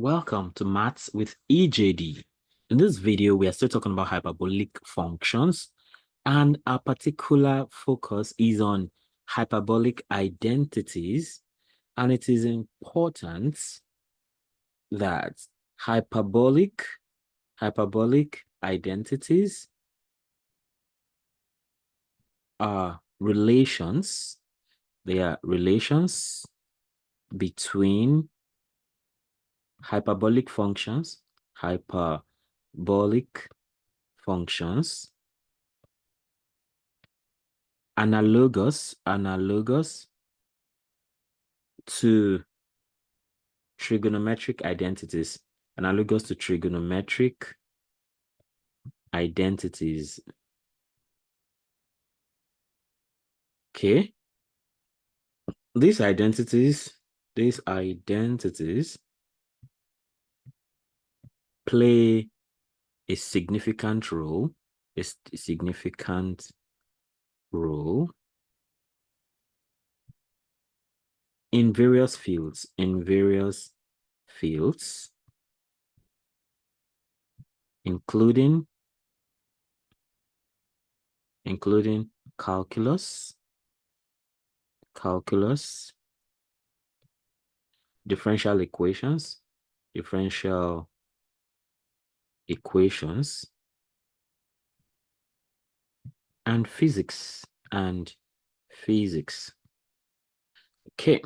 Welcome to Maths with EJD. In this video, we are still talking about hyperbolic functions, and our particular focus is on hyperbolic identities. And it is important that hyperbolic identities are relations. They are relations between hyperbolic functions, analogous to trigonometric identities, analogous to trigonometric identities. Okay, these identities play a significant role, in various fields, including calculus, differential equations, and physics. Okay,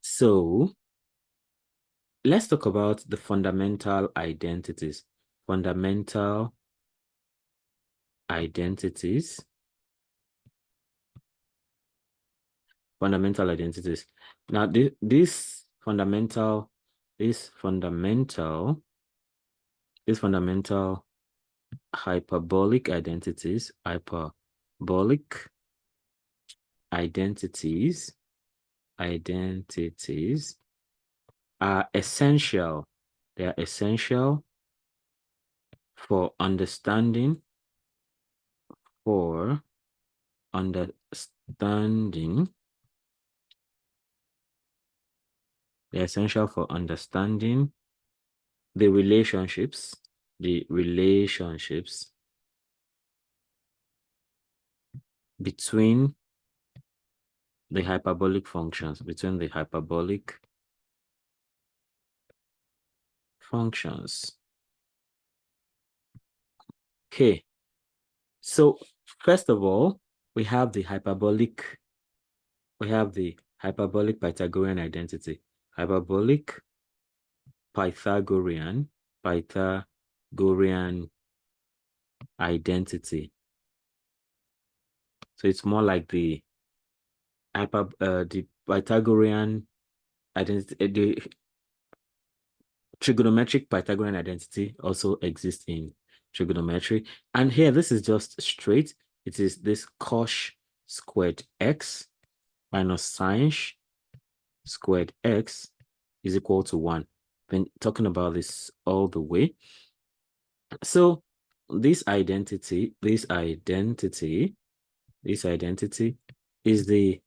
so let's talk about the fundamental identities. Fundamental identities. Now, this fundamental hyperbolic identities are essential. They are essential for understanding they're essential for understanding the relationships between the hyperbolic functions, Okay, so first of all, we have the hyperbolic Pythagorean identity. Hyperbolic Pythagorean identity. So it's more like the Pythagorean identity. The trigonometric Pythagorean identity also exists in trigonometry. And here, this is just straight. It is this cos squared x minus sin squared x is equal to 1. Been talking about this all the way. So this identity is the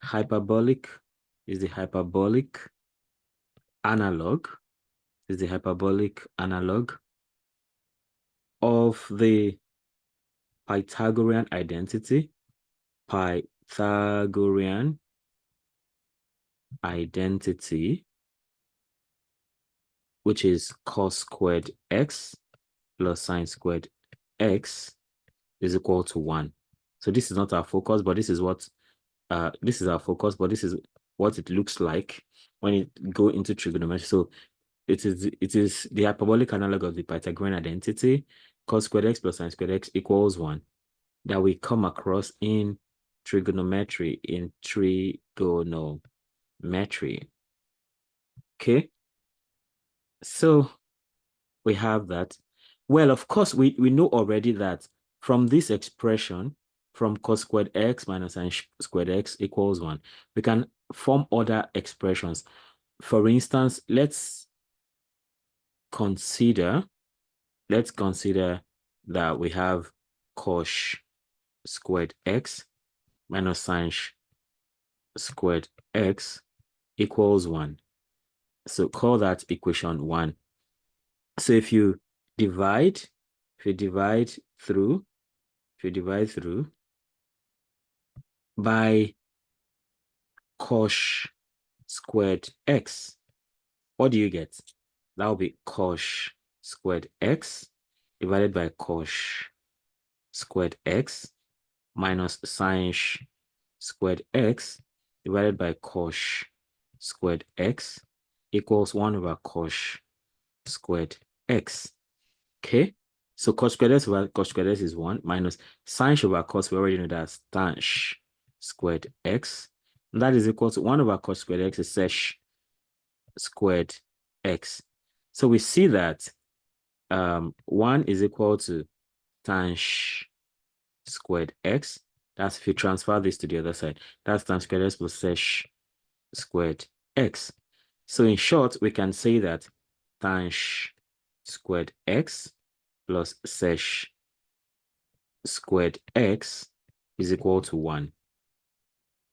hyperbolic analog of the Pythagorean identity, which is cos squared x plus sine squared x is equal to 1. So this is not our focus, but this is what this is our focus, but this is what it looks like when it go into trigonometry. So it is the hyperbolic analog of the Pythagorean identity, cos squared x plus sine squared x equals 1, that we come across in trigonometry. Okay, so we have that. Well, of course, we know already that from this expression, from cos squared x minus sine squared x equals 1, we can form other expressions. For instance, let's consider that we have cos squared x minus sine squared x equals 1. So call that equation 1. So if you divide through by cos squared x, what do you get? That will be cos squared x divided by cos squared x minus sin squared x divided by cos squared x equals 1 over cos squared x. Okay, so cos squared x over cos squared x is 1 minus sin over cos. We already know that's tan squared x. And that is equal to 1 over cos squared x is sec squared x. So we see that 1 is equal to tan squared x. That's if you transfer this to the other side. That's tan squared x plus sec squared x. So in short, we can say that tan squared x plus sec squared x is equal to 1.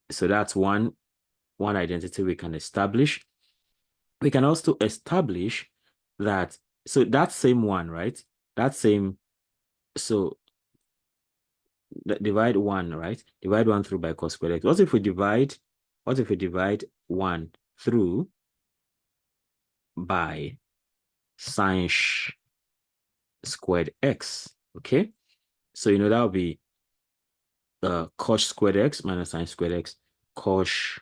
So that's one identity we can establish. We can also establish that, so that same one, right? That same, so divide 1, right? Divide 1 through by cos squared x. What if we divide 1 through by sin squared x? Okay, so you know that will be cos squared x minus sin squared x, cos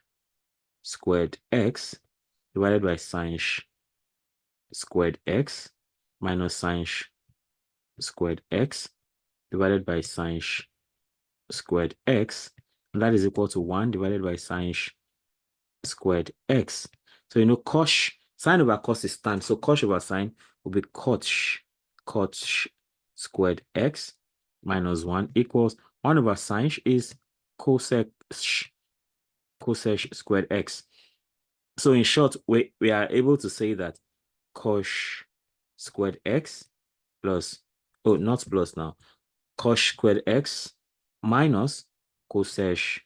squared x divided by sin squared x minus sin squared x divided by sin squared x, and that is equal to 1 divided by sin squared x. So you know cos, sine over cos is tan, so cos over sine will be cos squared x minus 1 equals 1 over sine is cosec squared x. So in short, we are able to say that cos squared x plus, oh, not plus now, cos squared x minus cosec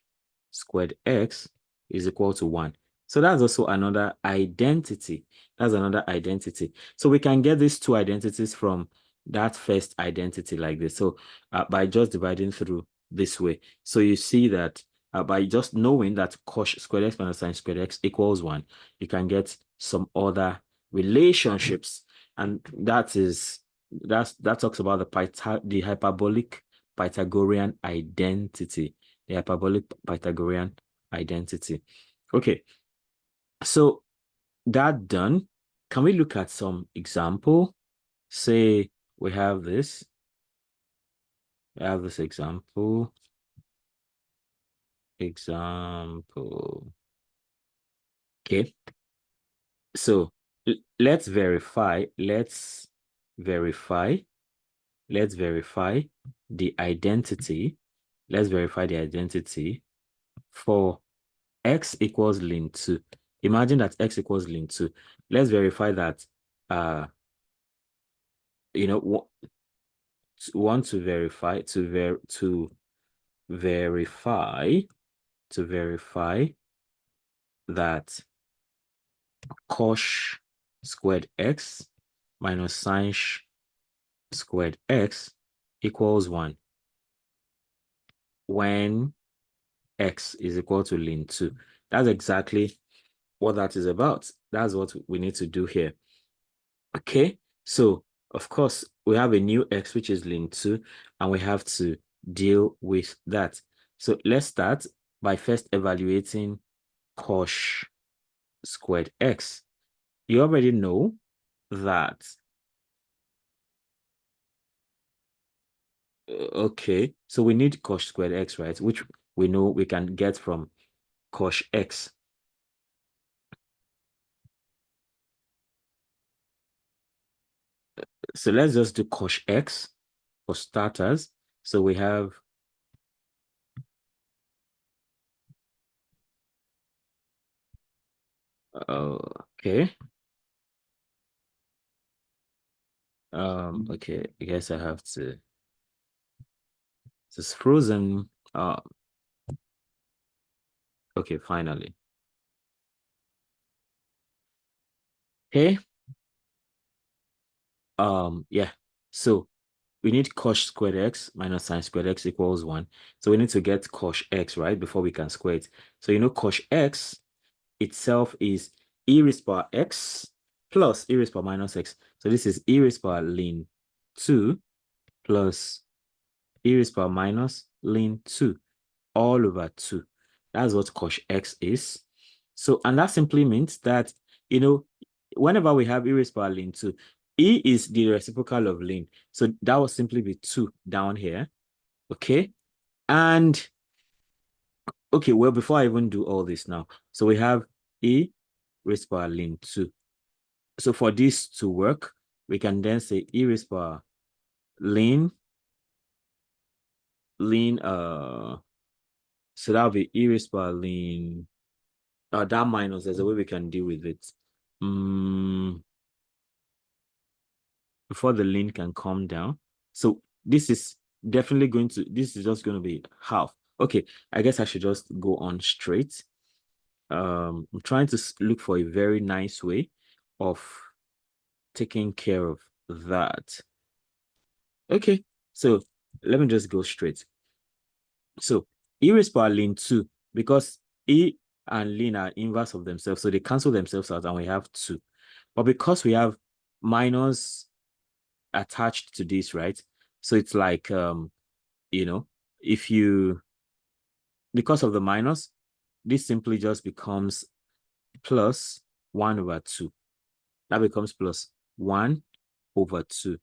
squared x is equal to 1. So that's also another identity. That's another identity. So we can get these two identities from that first identity like this. So by just dividing through this way. So you see that by just knowing that cos squared x minus sin squared x equals 1, you can get some other relationships. And that talks about the hyperbolic Pythagorean identity. The hyperbolic Pythagorean identity. Okay, so that done, can we look at some example? Say we have this. We have this example. Okay, so let's verify the identity. Let's verify the identity for x equals ln 2. Imagine that x equals ln 2. Let's verify that you know, want to verify that cos squared x minus sin squared x equals 1 when x is equal to ln 2. That's exactly what that is about. That's what we need to do here. Okay, so of course we have a new x which is ln 2, and we have to deal with that. So let's start by first evaluating cos squared x. You already know that okay, so we need cos squared x, right? Which we know we can get from cos x. So let's just do cos x for starters. So we have okay. Okay, I guess I have to, it's frozen. Okay, finally. Okay. Yeah. So we need cos squared x minus sine squared x equals 1. So we need to get cos x, right, before we can square it. So you know cos x itself is e raised power x plus e raised power minus x. So this is e raised power ln 2 plus e raised power minus ln 2 all over 2. That's what cos x is. So, and that simply means that, whenever we have e raised power ln 2, e is the reciprocal of ln. So that will simply be 2 down here. Okay. And, okay, well, before I even do all this now, so we have e raised power ln 2. So for this to work, we can then say e raised power ln, so that'll be e raised power ln, that minus, there's a way we can deal with it. Before the ln can come down. So this is definitely this is just going to be half. Okay, I guess I should just go on straight. I'm trying to look for a very nice way of taking care of that. Okay, so let me just go straight. So e raised power ln 2, because e and ln are inverse of themselves, so they cancel themselves out and we have 2. But because we have minus attached to this, right? So it's like, if you, because of the minus, this simply just becomes plus 1 over 2. That becomes plus 1 over 2.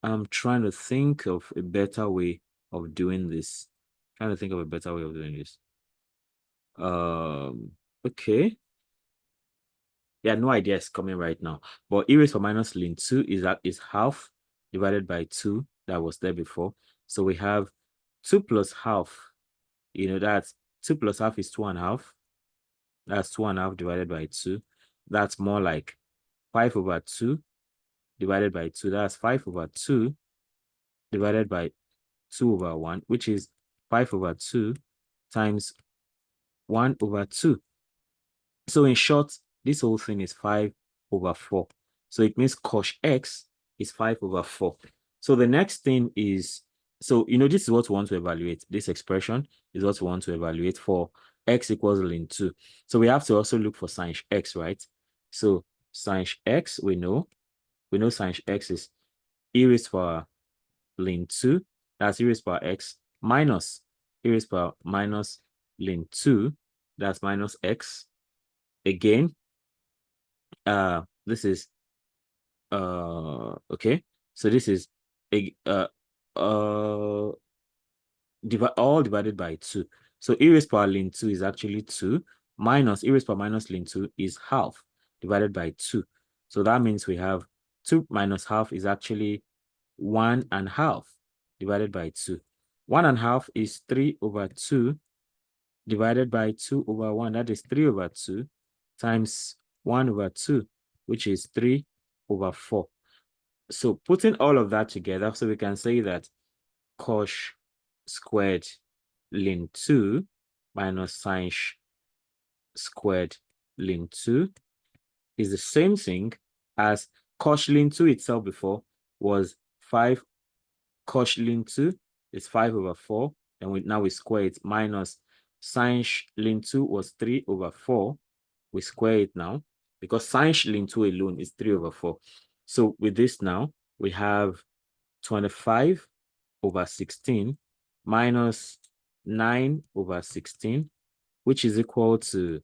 I'm trying to think of a better way of doing this. Okay. Yeah, no idea is coming right now. But e raised to minus ln 2 is half divided by 2 that was there before. So we have 2 plus half. That's 2 plus half is 2.5. That's 2.5 divided by 2. That's more like 5 over 2 divided by 2. That's 5 over 2 divided by 2 over 1, which is 5 over 2 times 1 over 2. So in short, this whole thing is 5 over 4. So it means cos x is 5 over 4. So the next thing is, so this is what we want to evaluate. This expression is what we want to evaluate for x equals ln 2. So we have to also look for sin x, right? So sin x, we know sin x is e raised power ln 2. That's e raised power x minus e raised power minus ln 2. That's minus x. Again, this is okay. So this is a all divided by 2. So e raised power ln 2 is actually 2 minus e raised power minus ln 2 is half divided by 2. So that means we have 2 minus half is actually 1.5 divided by 2. 1.5 is 3 over 2 divided by 2 over 1. That is 3 over 2 times 1 over 2, which is 3 over 4. So putting all of that together, so we can say that cos squared ln 2 minus sin squared ln 2 is the same thing as cos ln 2 itself before was 5. Cos ln 2 is 5 over 4. And now we square it, minus sin ln 2 was 3 over 4. We square it now because sin ln 2 alone is 3 over 4. So with this now, we have 25 over 16 minus 9 over 16, which is equal to,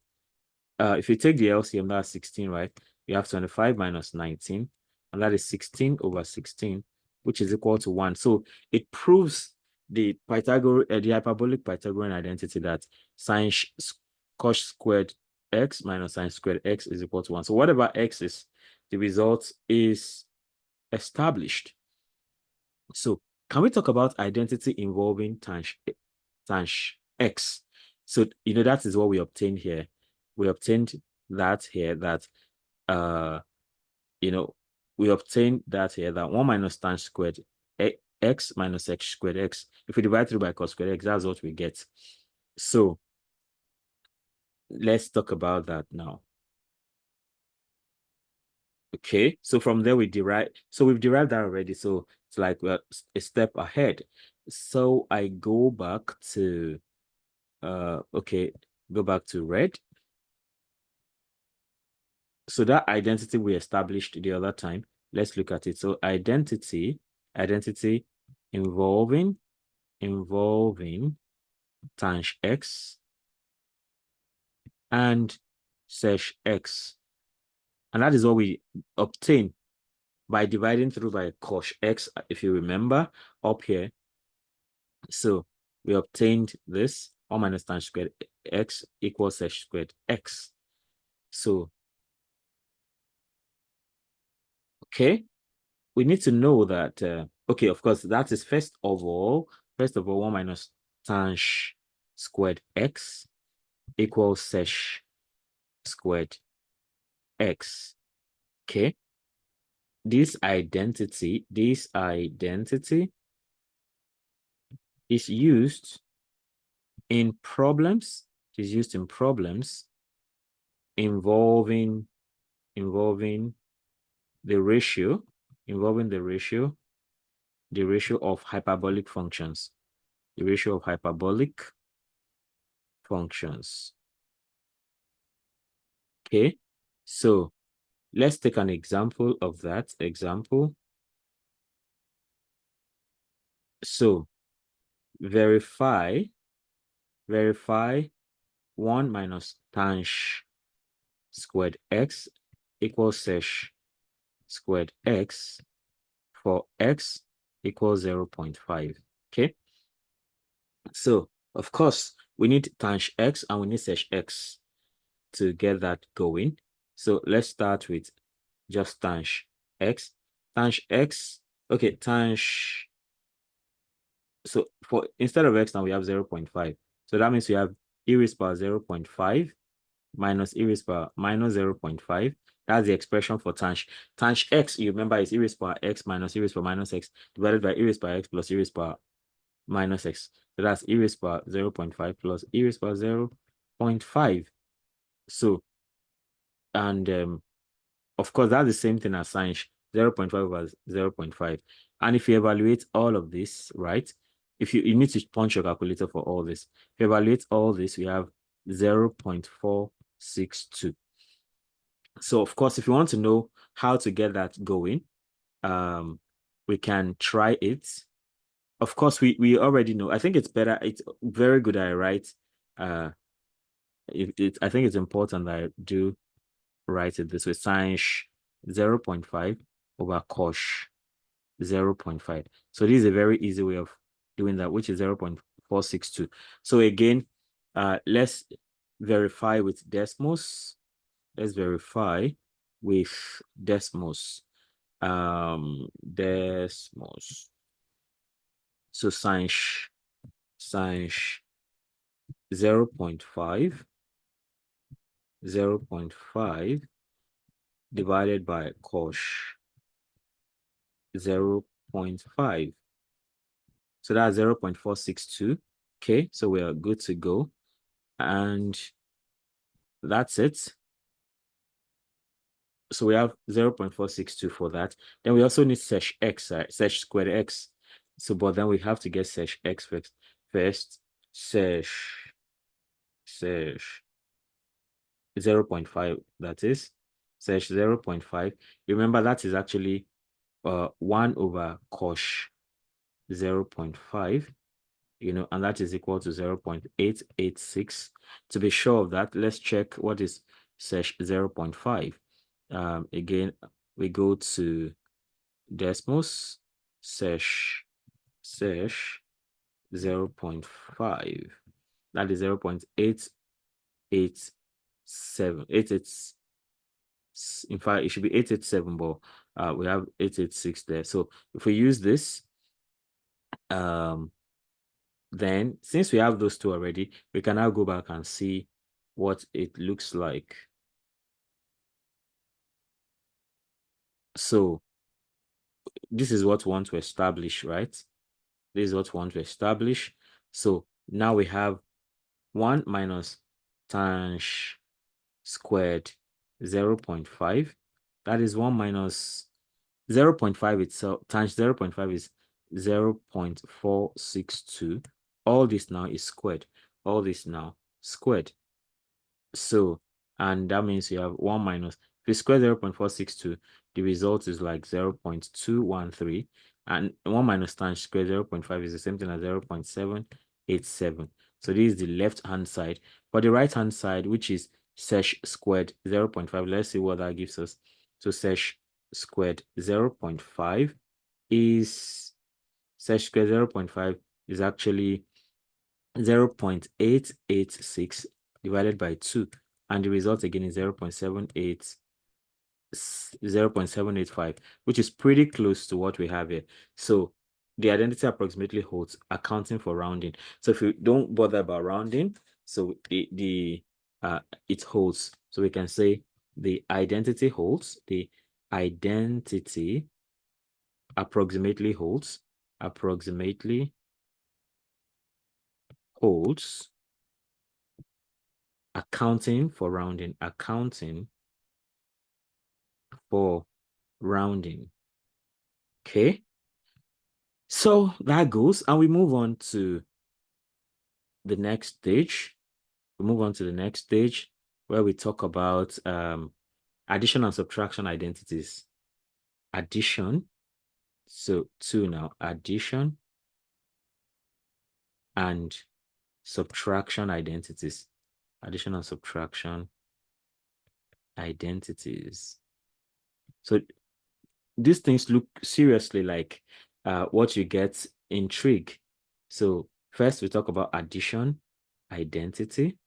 if you take the LCM, that's 16, right? You have 25 minus 19, and that is 16 over 16, which is equal to 1. So it proves the hyperbolic Pythagorean identity that cos squared x minus sin squared x is equal to 1. So whatever x is, the result is established. So can we talk about identity involving tanh x? So, that is what we obtained here. We obtained that here, that, we obtained that here, that 1 minus tan squared x minus x squared x. If we divide through by cos squared x, that's what we get. So let's talk about that now. Okay, so from there we derive. So we've derived that already. So it's like we're a step ahead. So I go back to okay, go back to red. So that identity we established the other time, let's look at it. So identity involving tanh x and sesh x. And that is what we obtain by dividing through by cosh x, if you remember up here. So we obtained this 1 minus tanh squared x equals sesh squared x. So, okay, we need to know that, okay, of course, that is first of all, 1 minus tanh squared x equals sesh squared x. Okay, this identity is used in problems. It is used in problems involving the ratio of hyperbolic functions. The ratio of hyperbolic functions. Okay, so let's take an example of that example. So verify 1 minus tanh squared x equals sesh squared x for x equals 0.5. Okay, so of course we need tanh x and we need sesh x to get that going. So let's start with just tanh x. Tanh x, okay, tanh. So for instead of x now we have 0.5. So that means we have e raised power 0.5 minus e raised power minus 0.5. That's the expression for tanh. Tanh x, you remember, is e raised power x minus e raised power minus x divided by e raised power x plus e raised power minus x. So that's e raised power 0.5 plus e raised power 0.5. So, and of course, that's the same thing as sine. 0.5 over 0.5. And if you evaluate all of this, right? If you need to punch your calculator for all this. If you evaluate all this, we have 0.462. So of course, if you want to know how to get that going, we can try it. Of course, we already know. I think it's better. It's very good I write. I think it's important that I do write it this way. Sine 0.5 over cosh 0.5. So this is a very easy way of doing that, which is 0.462. So again, let's verify with Desmos. Let's verify with Desmos. Desmos. So sine 0.5 divided by cosh 0.5. So that's 0.462. Okay, so we are good to go. And that's it. So we have 0.462 for that. Then we also need sesh x, sesh squared x. So, but then we have to get sesh x first. First, sesh 0.5, that is. Sesh 0.5. Remember, that is actually 1 over cosh 0.5. And that is equal to 0.886. To be sure of that, let's check what is sesh 0.5. Again, we go to Desmos, sesh 0.5. That is 0.887. In fact, it should be 887, but we have 886 there. So if we use this, then since we have those two already, we can now go back and see what it looks like. So this is what we want to establish, right? This is what we want to establish. So now we have 1 minus tanh squared 0.5 That is 1 minus 0.5 itself times 0.5 is 0.462. All this now is squared. All this now squared. So, and that means you have 1 minus, if you square 0.462, the result is like 0.213. And 1 minus times square 0.5 is the same thing as 0.787. So this is the left-hand side. For the right-hand side, which is sesh squared 0.5, let's see what that gives us. So sesh squared 0.5 is, sesh squared 0.5 is actually 0.886 divided by 2, and the result again is 0.785, which is pretty close to what we have here. So the identity approximately holds, accounting for rounding. So if you don't bother about rounding, so it holds. So we can say the identity holds, the identity approximately holds, accounting for rounding, Okay, so that goes, and we move on to the next stage. Where we talk about addition and subtraction identities. Addition, so 2 now, addition and subtraction identities. Addition and subtraction identities. So these things look seriously like what you get in trig. So first we talk about addition identity.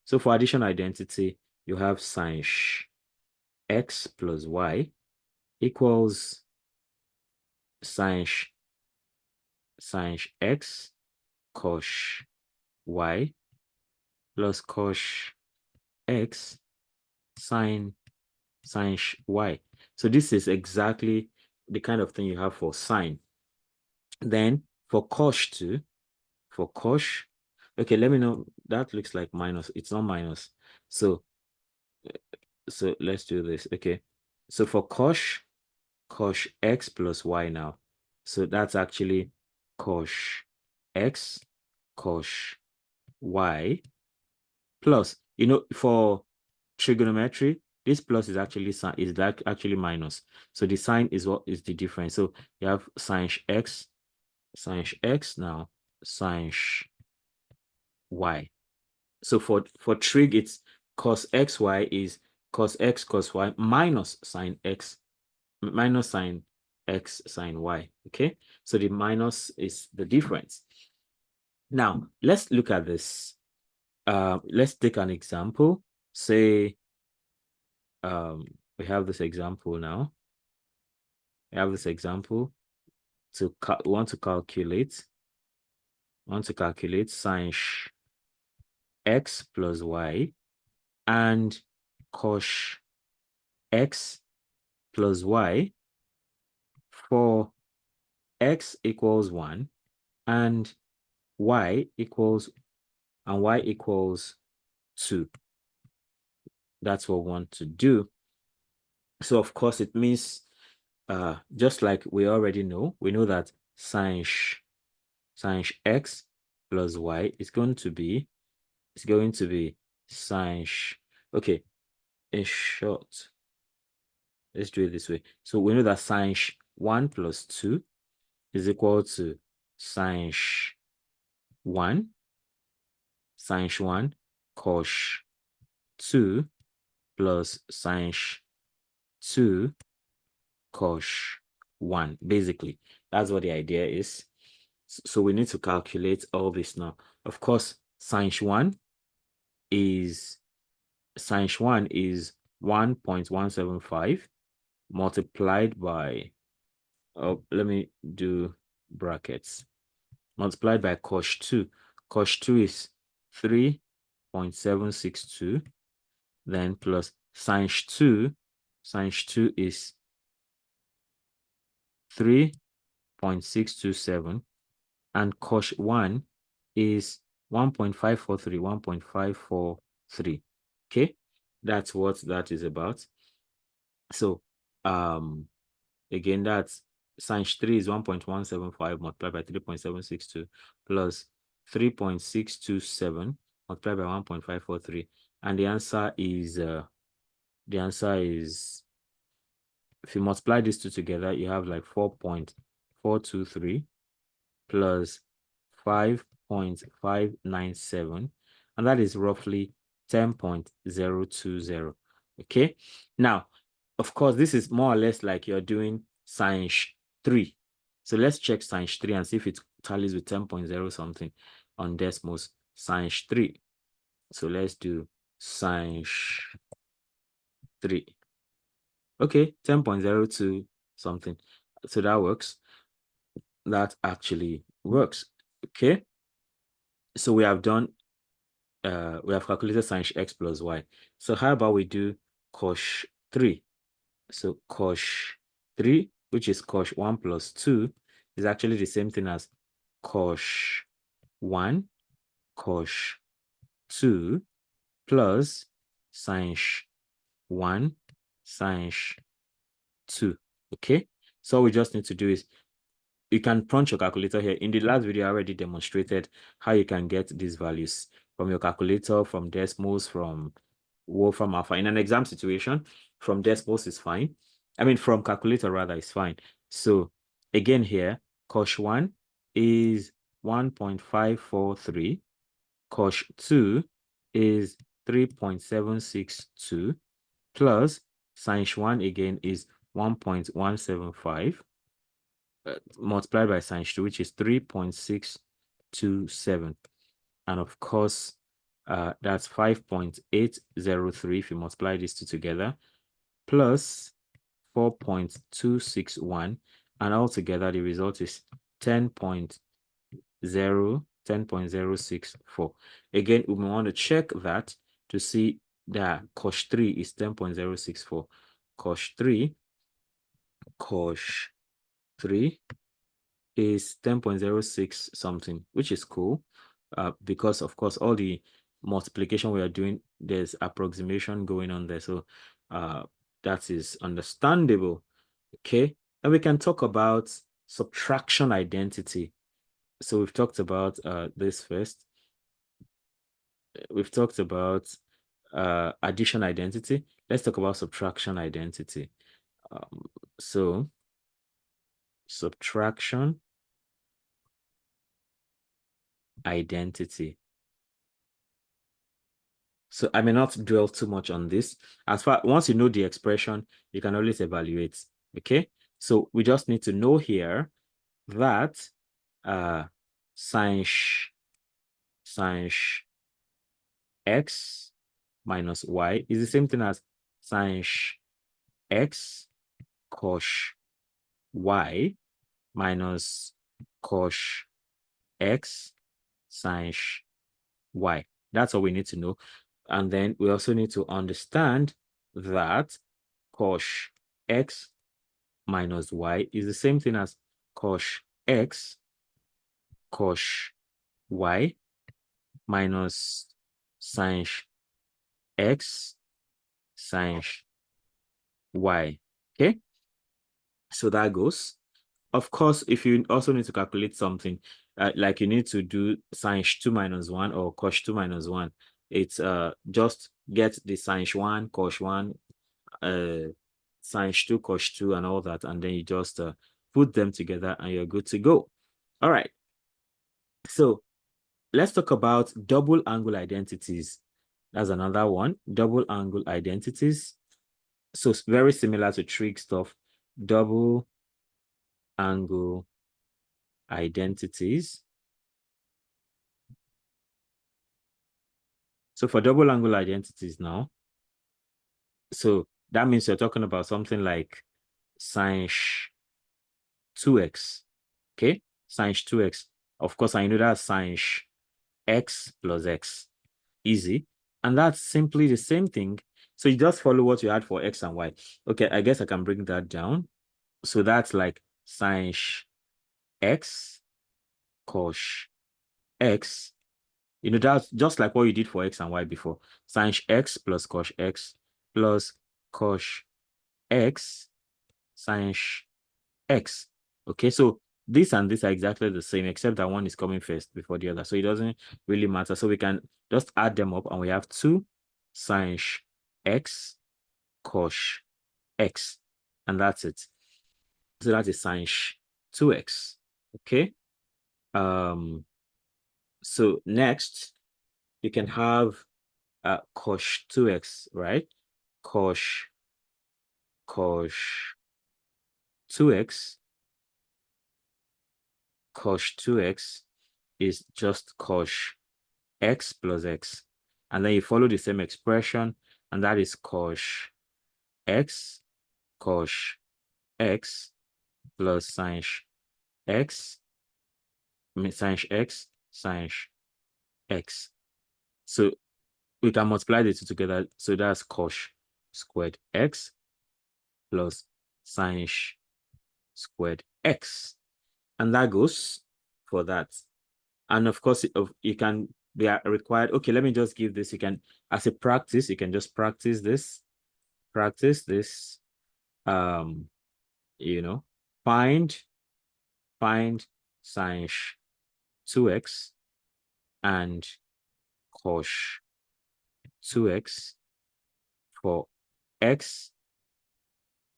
So for addition identity, you have sin x plus y equals sin x cos y plus cos x sin y. So this is exactly the kind of thing you have for sine. Then for cos too, okay, let me know. That looks like minus. It's not minus. So let's do this. Okay. So for cos x plus y now. So that's actually cos x cos y plus, for trigonometry, this plus is actually actually minus. So the sign is what is the difference. So you have sin x now, sin y. So for trig, it's cos xy is cos x cos y minus sin x sin y. Okay, so the minus is the difference. Now let's look at this. Let's take an example. Say we have this example now. We have this example to want to calculate sin x plus y and cos x plus y for x equals 1 and y equals 2. That's what we want to do. So of course it means just like we already know, we know that sin x plus y is going to be sin okay, in short, let's do it this way. So we know that sin 1 plus 2 is equal to sin 1 cos 2 plus sin 2 cos 1. Basically, that's what the idea is. So we need to calculate all this now. Of course, sin 1 is 1.175 multiplied by, let me do brackets, multiplied by cos 2. Cos 2 is 3.762, then plus sin 2 is 3.627, and cos 1 is 1.543. Okay, That's what that is about. So again, that's sin 3 is 1.175 multiplied by 3.762 plus 3.627 multiplied by 1.543. And the answer is if you multiply these two together, you have like 4.423 plus 5.597, and that is roughly 10.020. Okay, now of course this is more or less like you're doing sin 3. So let's check sin 3 and see if it tallies with 10.0 something on decimals. Sin 3. So let's do sin 3. Okay, 10.02 something. So that works. That actually works. Okay. So we have done we have calculated sin x plus y. So how about we do cos 3? So cos 3, which is cos 1 plus 2, is actually the same thing as cos 1 cos 2 plus sin 1 sin 2. Okay, so all we just need to do is you can punch your calculator here. In the last video, I already demonstrated how you can get these values from your calculator, from decimals, from Wolfram Alpha. In an exam situation, from decimals is fine. I mean, from calculator rather is fine. So again here, cos 1 is 1.543. Cos 2 is 3.762 plus sin 1 again is 1.175. Multiplied by sin 2, which is 3.627. And of course, that's 5.803 if you multiply these two together, plus 4.261. And altogether, the result is 10.064. Again, we want to check that to see that cos 3 is 10.064. Cos 3 is 10.06 something, which is cool, because of course all the multiplication we are doing, there's approximation going on there, so that is understandable. Okay, and we can talk about subtraction identity. So we've talked about this first. We've talked about addition identity. Let's talk about subtraction identity. So subtraction identity. So I may not dwell too much on this. Once you know the expression, you can always evaluate. Okay, so we just need to know here that sin x minus y is the same thing as sin x cos y minus cos x sin y. That's all we need to know. And then we also need to understand that cos x minus y is the same thing as cos x cos y minus sin x sin y. Okay, so that goes. Of course, if you also need to calculate something, like you need to do sin 2 minus 1 or cos 2 minus 1, it's just get the sin 1, cos 1, sin 2, cos 2, and all that, and then you just put them together and you're good to go. All right. So let's talk about double angle identities. That's another one. Double angle identities. So it's very similar to trig stuff. Double angle identities. So for double angle identities now, so that means you're talking about something like sin 2x. Okay, sin 2x. Of course, I know that's sin x plus x. Easy. And that's simply the same thing. So you just follow what you had for x and y. Okay, I guess I can bring that down. So that's like sin x cos x You know, that's just like what you did for x and y before. Sin x plus cos x plus cos x sin x. Okay, so this and this are exactly the same, except that one is coming first before the other. So it doesn't really matter. So we can just add them up and we have 2 sin x cos x. And that's it. So that is sin 2x. Okay. So next you can have cos 2x, right? Cos 2x cos 2x is just cos x plus x. And then you follow the same expression, and that is cos x plus sin x, sin x sin x. So we can multiply the two together. So that's cos squared x plus sin squared x. And that goes for that. And of course, you can be required. Okay, let me just give this. You can, as a practice, you can just practice this. You know, find sin 2x and cos 2x for x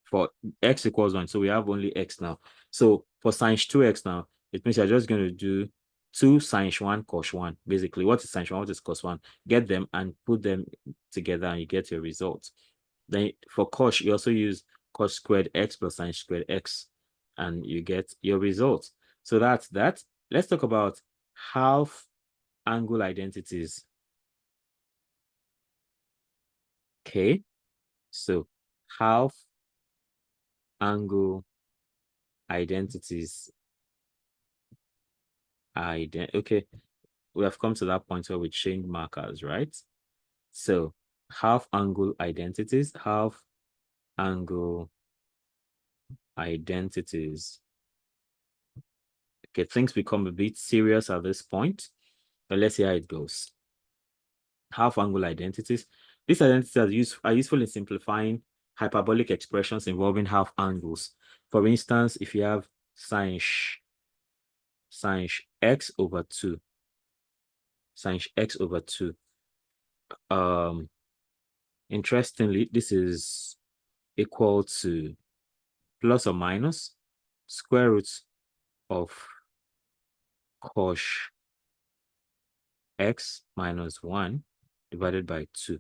for x equals 1. So we have only x now. So for sin 2x now, it means you're just going to do 2 sin 1 cos 1. Basically, what is sin 1? What is cos 1? Get them and put them together and you get your result. Then for cos, you also use cos squared x plus sin squared x and you get your result. So that's that. Let's talk about half angle identities. Okay, so half angle identities. Okay, we have come to that point where we change markers, right? So half angle identities, half angle identities. Okay, things become a bit serious at this point, but let's see how it goes. Half angle identities. These identities are useful in simplifying hyperbolic expressions involving half angles. For instance, if you have sin x over 2, sin x over 2. Interestingly, this is equal to plus or minus square root of cos x minus 1 divided by 2.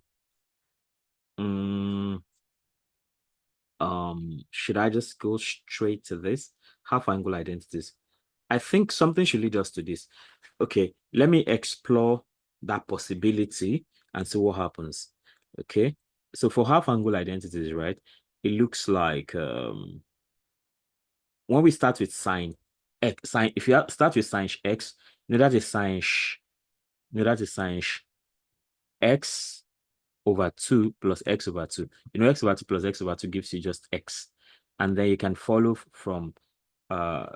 Should I just go straight to this? Half angle identities. I think something should lead us to this. Okay, let me explore that possibility and see what happens. Okay, so for half angle identities, right, it looks like when we start with if you start with sin x, you know that is sin x over 2 plus x over 2. You know, x over 2 plus x over 2 gives you just x. And then you can follow from I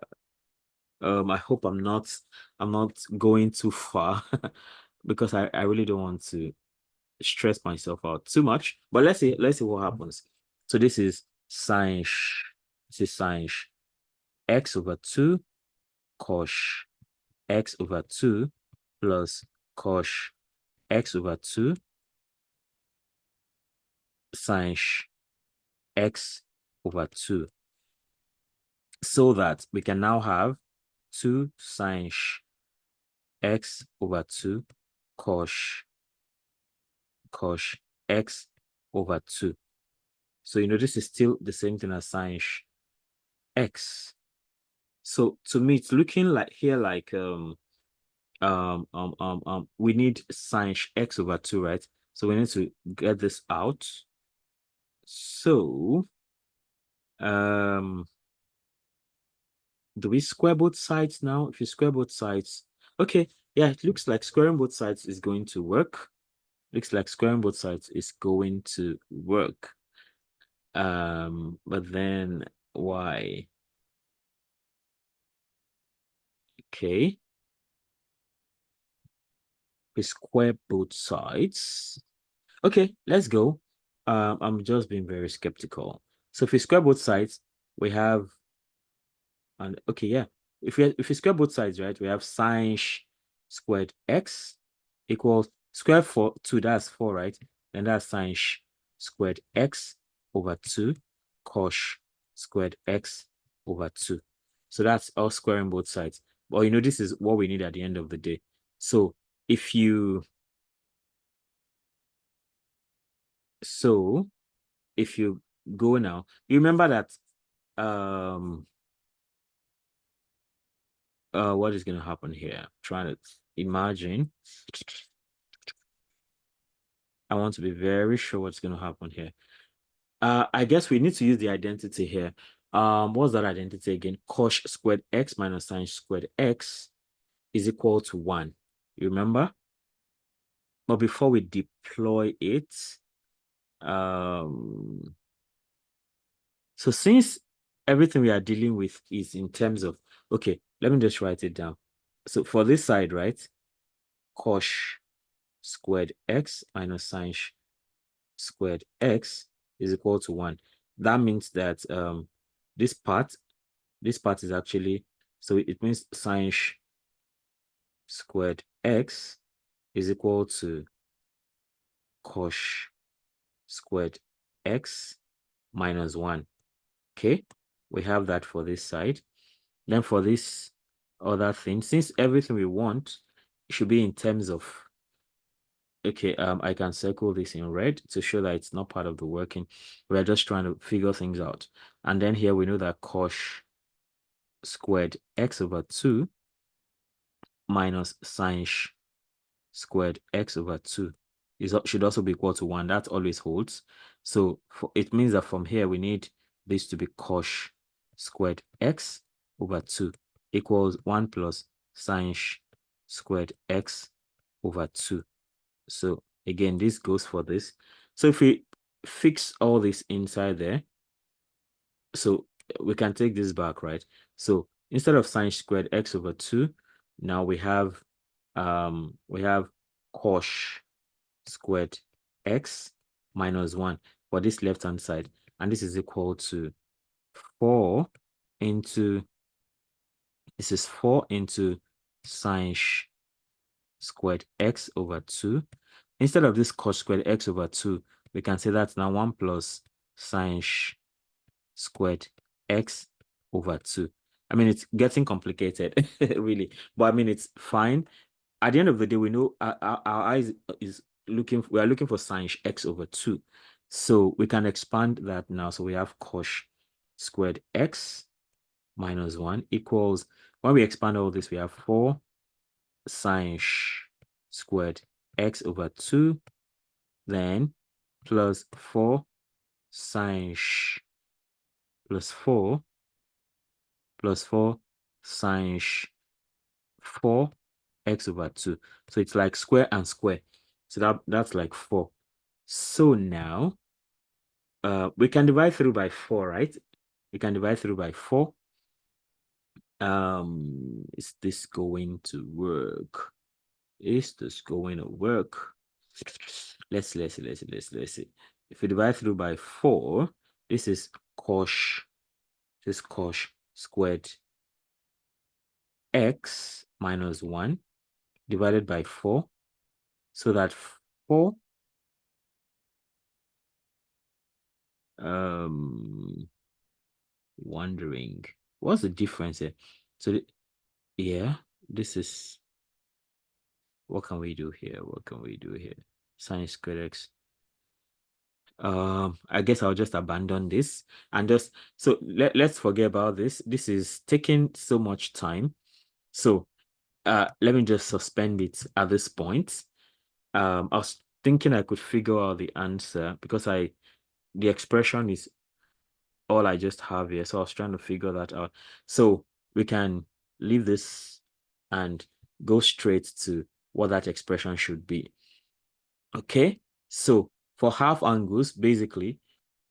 hope I'm not going too far because I really don't want to stress myself out too much. But let's see what happens. So this is sin x over 2 cos x over 2 plus cos x over 2 sin x over 2, so that we can now have 2 sin x over 2 cos x over 2. So, you know, this is still the same thing as sin x. So to me, it's looking like here like we need sin x over 2, right? So we need to get this out. So do we square both sides now? If you square both sides, okay, yeah, it looks like squaring both sides is going to work. Looks like squaring both sides is going to work. But then why? Okay. we square both sides. Okay, let's go. I'm just being very skeptical. So if we square both sides, we have, and okay, yeah. If we square both sides, right, we have sine squared x equals square for 2, that's 4, right? And that's sine squared x over 2 cos squared x over 2. So that's all squaring both sides. But you know, this is what we need at the end of the day. So if you so if you go now, you remember that what is going to happen here? I'm trying to imagine. I want to be very sure what's going to happen here. I guess we need to use the identity here. What's that identity again? Cos squared x minus sine squared x is equal to 1. You remember? But before we deploy it, so since everything we are dealing with is in terms of, okay, let me just write it down. So for this side, right? Cos squared x minus sine squared x is equal to 1. That means that this part is actually, so it means sine squared x is equal to cos squared x minus 1. Okay, we have that for this side. Then for this other thing, since everything we want should be in terms of, okay, I can circle this in red to show that it's not part of the working. We're just trying to figure things out. And then here we know that cos squared x over 2 minus sine squared x over 2 should also be equal to 1. That always holds. So it means that from here we need this to be cos squared x over 2 equals 1 plus sine squared x over 2. So again, this goes for this. So if we fix all this inside there, so we can take this back, right? So instead of sine squared x over 2, now we have cos squared x minus 1 for this left hand side, and this is equal to 4 into, this is 4 into sine squared x over 2. Instead of this cos squared x over 2, we can say that's now 1 plus sine squared x over 2. I mean, it's getting complicated, really, but I mean, it's fine. At the end of the day, we know our eyes is looking, we are looking for sine x over 2. So we can expand that now. So we have cos squared x minus 1 equals, when we expand all this, we have 4 sine squared x over 2, then plus 4 sine plus 4 plus 4 sine 4 x over 2. So it's like square and square. So that's like 4. So now we can divide through by 4, right? We can divide through by 4. Is this going to work? Is this going to work? Let's see. If we divide through by 4, this is cos squared x minus 1 divided by 4. So that 4 wondering what's the difference here. So yeah, this is, what can we do here? Sine squared x. I guess I'll just abandon this and just, so let's forget about this. This is taking so much time. So let me just suspend it at this point. I was thinking I could figure out the answer because the expression is all I just have here. So I was trying to figure that out. So we can leave this and go straight to what that expression should be. Okay, so for half angles, basically,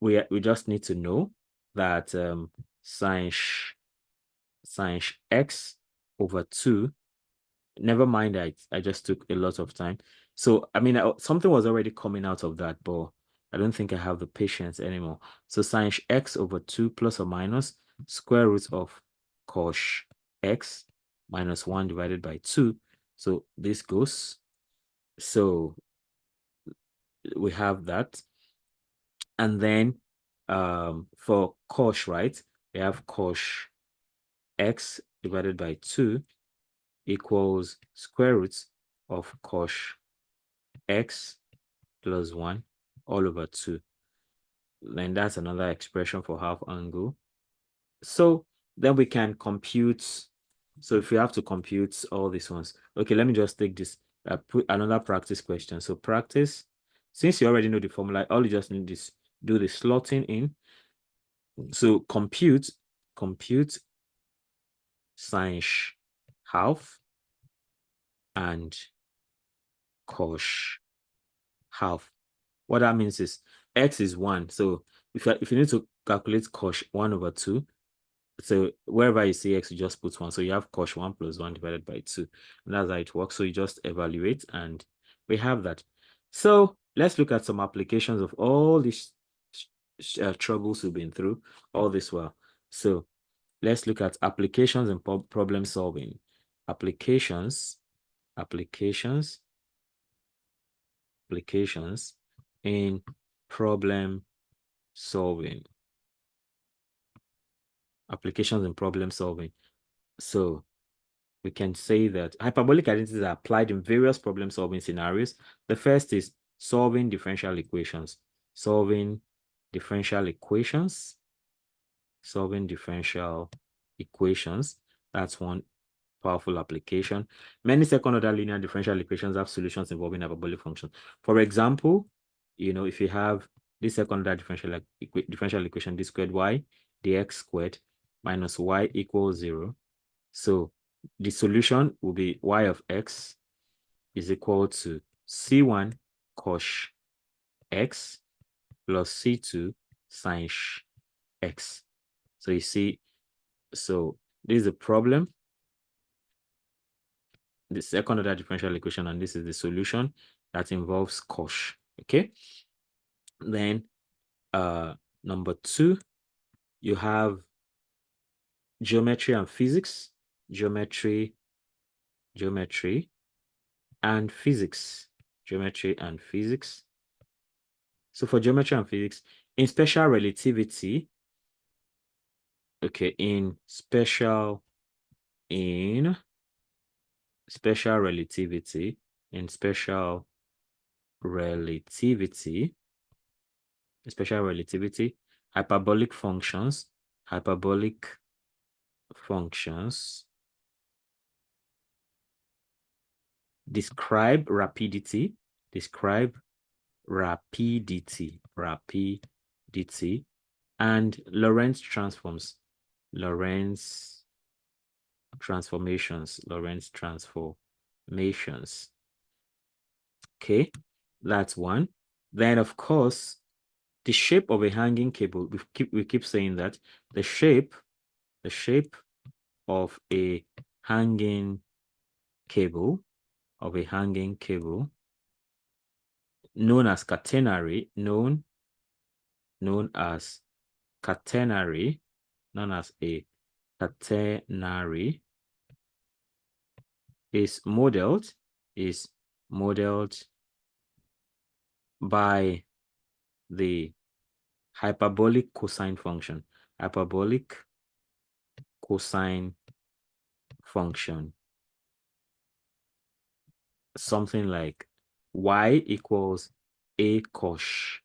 we just need to know that sine x over 2 never mind, I just took a lot of time. So, I mean, something was already coming out of that, but I don't think I have the patience anymore. So sin x over 2 plus or minus square root of cos x minus 1 divided by 2. So this goes. So we have that. And then for cos, right, we have cos x divided by 2 equals square root of cos x plus 1 all over 2. Then that's another expression for half angle. So then we can compute. So if we have to compute all these ones, okay, let me just take this, put another practice question. So practice, since you already know the formula, all you just need is do the slotting in. So compute sin half and cos half. What that means is x is 1. So if you need to calculate cos 1 over 2, so wherever you see x, you just put 1. So you have cos 1 plus 1 divided by 2. And that's how it works. So you just evaluate and we have that. So let's look at some applications of all these troubles we've been through all this while. So let's look at applications and problem solving. Applications in problem solving. Applications in problem solving. So we can say that hyperbolic identities are applied in various problem solving scenarios. The first is solving differential equations. Solving differential equations. That's one powerful application. Many second-order linear differential equations have solutions involving hyperbolic functions. For example, if you have this second-order differential equation, d squared y dx squared minus y equals 0. So the solution will be y of x is equal to c1 cos x plus c2 sin x. So you see, so this is a problem, the second order differential equation, and this is the solution that involves cos. Okay. Then number 2, you have geometry and physics. Geometry and physics. So for geometry and physics, in special relativity, okay, in special relativity, hyperbolic functions describe rapidity and Lorentz transformations. Okay, that's one. Then of course, the shape of a hanging cable, we keep saying that the shape of a hanging cable known as catenary is modeled by the hyperbolic cosine function. Something like y equals a cos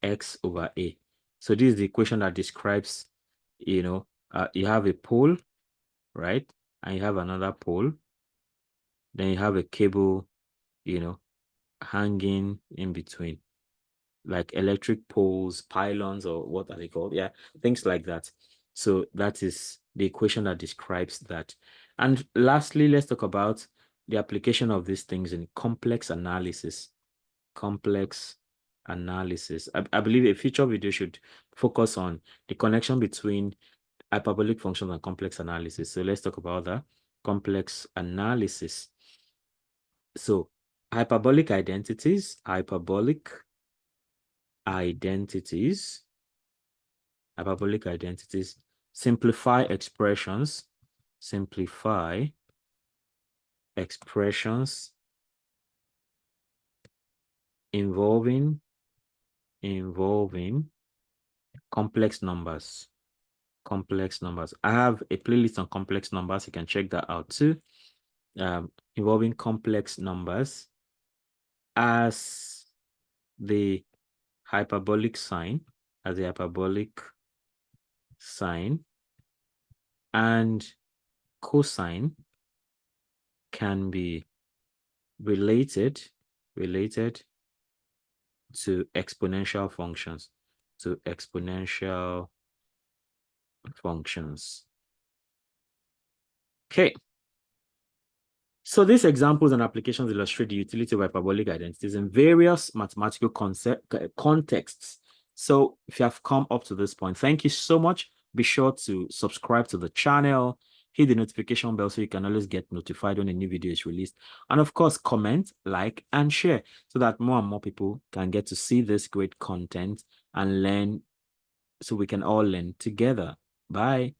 x over a. So this is the equation that describes, you have a pole, right? And you have another pole. Then you have a cable, hanging in between, like electric poles, pylons, or what are they called? Yeah, things like that. So that is the equation that describes that. And lastly, let's talk about the application of these things in complex analysis. I believe a future video should focus on the connection between hyperbolic functions and complex analysis. So let's talk about that. Complex analysis. So hyperbolic identities, simplify expressions involving complex numbers. I have a playlist on complex numbers. You can check that out too. Involving complex numbers as the hyperbolic sign, and cosine can be related to exponential functions. Okay. So these examples and applications illustrate the utility of hyperbolic identities in various mathematical contexts. So if you have come up to this point, thank you so much. Be sure to subscribe to the channel, hit the notification bell so you can always get notified when a new video is released. And of course, comment, like, and share so that more and more people can get to see this great content and learn, so we can all learn together. Bye.